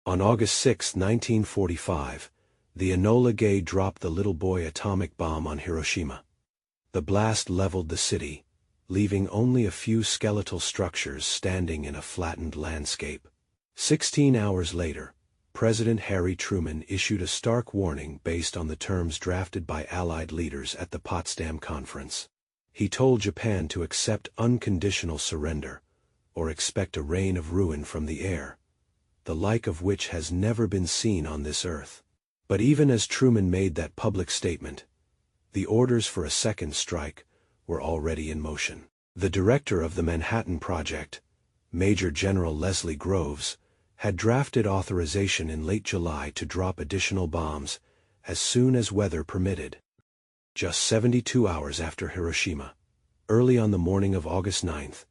On August 6, 1945, the Enola Gay dropped the Little Boy atomic bomb on Hiroshima. The blast leveled the city, leaving only a few skeletal structures standing in a flattened landscape. 16 hours later, President Harry Truman issued a stark warning based on the terms drafted by Allied leaders at the Potsdam Conference. He told Japan to accept unconditional surrender, or expect a rain of ruin from the air, the like of which has never been seen on this earth. But even as Truman made that public statement, the orders for a second strike were already in motion. The director of the Manhattan Project, Major General Leslie Groves, had drafted authorization in late July to drop additional bombs as soon as weather permitted. Just 72 hours after Hiroshima, early on the morning of August 9th,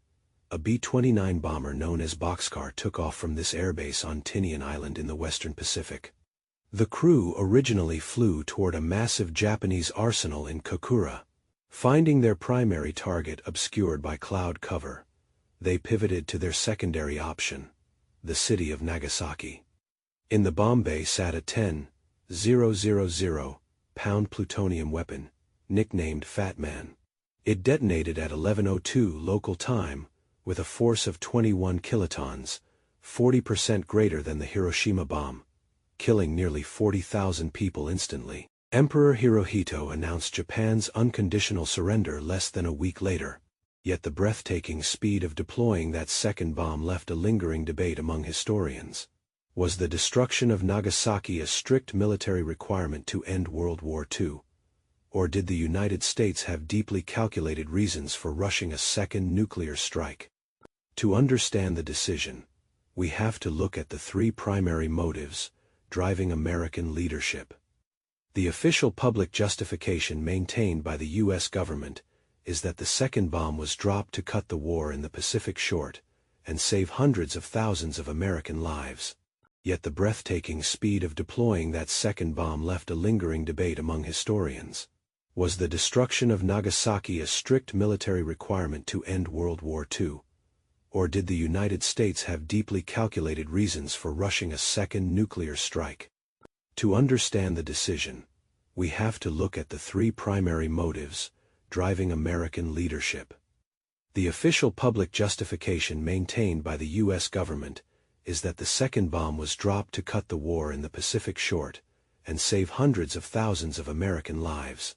a B-29 bomber known as Boxcar took off from this airbase on Tinian Island in the western Pacific. The crew originally flew toward a massive Japanese arsenal in Kokura. Finding their primary target obscured by cloud cover, they pivoted to their secondary option, the city of Nagasaki. In the bomb bay sat a 10,000-pound plutonium weapon, nicknamed Fat Man. It detonated at 11:02 local time, with a force of 21 kilotons, 40% greater than the Hiroshima bomb, killing nearly 40,000 people instantly. Emperor Hirohito announced Japan's unconditional surrender less than a week later. Yet the breathtaking speed of deploying that second bomb left a lingering debate among historians. Was the destruction of Nagasaki a strict military requirement to end World War II? Or did the United States have deeply calculated reasons for rushing a second nuclear strike? To understand the decision, we have to look at the three primary motives driving American leadership. The official public justification maintained by the U.S. government is that the second bomb was dropped to cut the war in the Pacific short and save hundreds of thousands of American lives. Yet the breathtaking speed of deploying that second bomb left a lingering debate among historians. Was the destruction of Nagasaki a strict military requirement to end World War II? Or did the United States have deeply calculated reasons for rushing a second nuclear strike? To understand the decision, we have to look at the three primary motives driving American leadership. The official public justification maintained by the U.S. government is that the second bomb was dropped to cut the war in the Pacific short and save hundreds of thousands of American lives.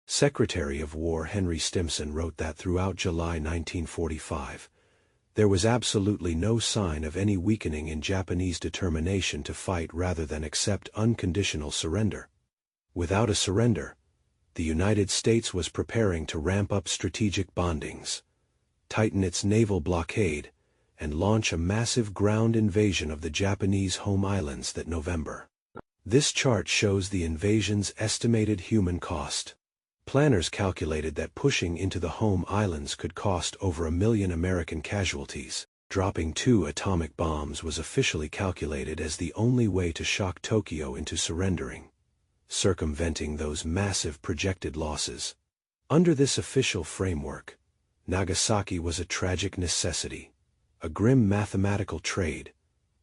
Secretary of War Henry Stimson wrote that throughout July 1945, there was absolutely no sign of any weakening in Japanese determination to fight rather than accept unconditional surrender. Without a surrender, the United States was preparing to ramp up strategic bondings, tighten its naval blockade, and launch a massive ground invasion of the Japanese home islands that November. This chart shows the invasion's estimated human cost. Planners calculated that pushing into the home islands could cost over 1 million American casualties. Dropping 2 atomic bombs was officially calculated as the only way to shock Tokyo into surrendering, circumventing those massive projected losses. Under this official framework, Nagasaki was a tragic necessity, a grim mathematical trade,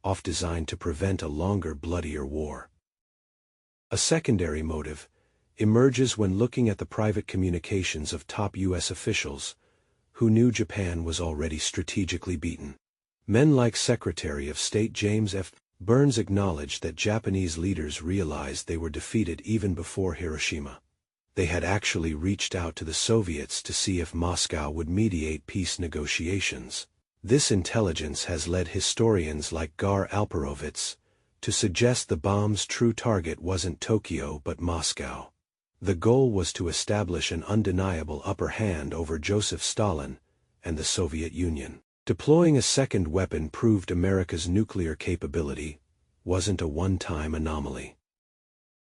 off designed to prevent a longer, bloodier war. A secondary motive emerges when looking at the private communications of top U.S. officials, who knew Japan was already strategically beaten. Men like Secretary of State James F. Burns acknowledged that Japanese leaders realized they were defeated even before Hiroshima. They had actually reached out to the Soviets to see if Moscow would mediate peace negotiations. This intelligence has led historians like Gar Alperovitz to suggest the bomb's true target wasn't Tokyo but Moscow. The goal was to establish an undeniable upper hand over Joseph Stalin and the Soviet Union. Deploying a second weapon proved America's nuclear capability wasn't a one-time anomaly.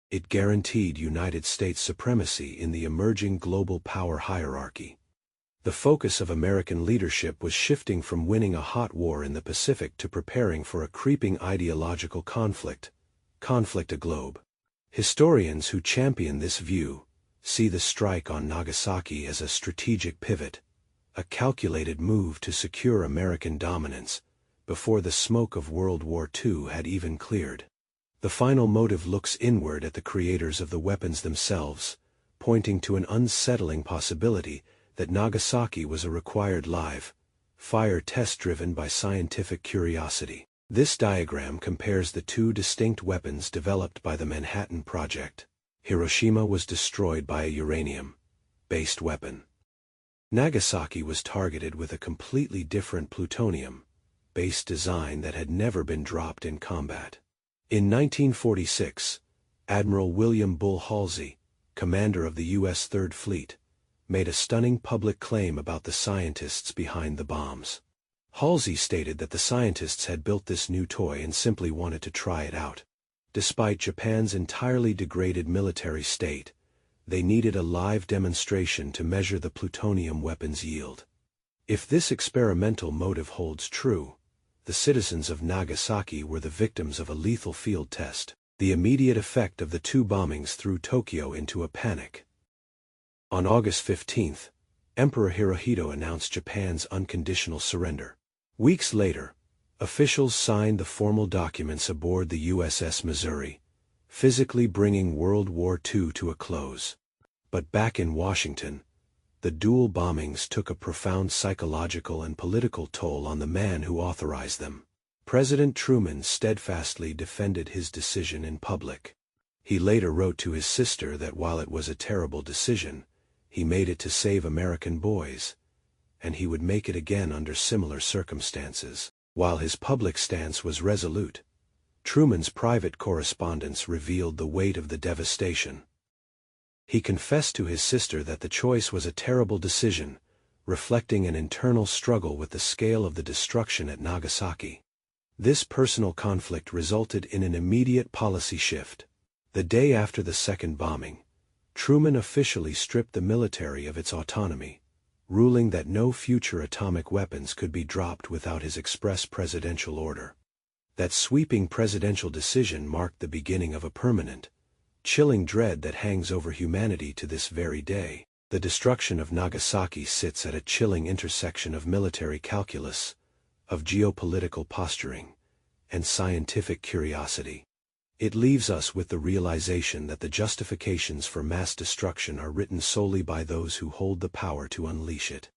It guaranteed United States supremacy in the emerging global power hierarchy. The focus of American leadership was shifting from winning a hot war in the Pacific to preparing for a creeping ideological conflict aglobe. Historians who champion this view see the strike on Nagasaki as a strategic pivot, a calculated move to secure American dominance before the smoke of World War II had even cleared. The final motive looks inward at the creators of the weapons themselves, pointing to an unsettling possibility that Nagasaki was a required live-fire test driven by scientific curiosity. This diagram compares the two distinct weapons developed by the Manhattan Project. Hiroshima was destroyed by a uranium-based weapon. Nagasaki was targeted with a completely different plutonium-based design that had never been dropped in combat. In 1946, Admiral William Bull Halsey, commander of the U.S. Third Fleet, made a stunning public claim about the scientists behind the bombs. Halsey stated that the scientists had built this new toy and simply wanted to try it out. Despite Japan's entirely degraded military state, they needed a live demonstration to measure the plutonium weapon's yield. If this experimental motive holds true, the citizens of Nagasaki were the victims of a lethal field test. The immediate effect of the two bombings threw Tokyo into a panic. On August 15, Emperor Hirohito announced Japan's unconditional surrender. Weeks later, officials signed the formal documents aboard the USS Missouri, physically bringing World War II to a close. But back in Washington, the dual bombings took a profound psychological and political toll on the man who authorized them. President Truman steadfastly defended his decision in public. He later wrote to his sister that while it was a terrible decision, he made it to save American boys, and he would make it again under similar circumstances. While his public stance was resolute, Truman's private correspondence revealed the weight of the devastation. He confessed to his sister that the choice was a terrible decision, reflecting an internal struggle with the scale of the destruction at Nagasaki. This personal conflict resulted in an immediate policy shift. The day after the second bombing, Truman officially stripped the military of its autonomy, ruling that no future atomic weapons could be dropped without his express presidential order. That sweeping presidential decision marked the beginning of a permanent, chilling dread that hangs over humanity to this very day. The destruction of Nagasaki sits at a chilling intersection of military calculus, of geopolitical posturing, and scientific curiosity. It leaves us with the realization that the justifications for mass destruction are written solely by those who hold the power to unleash it.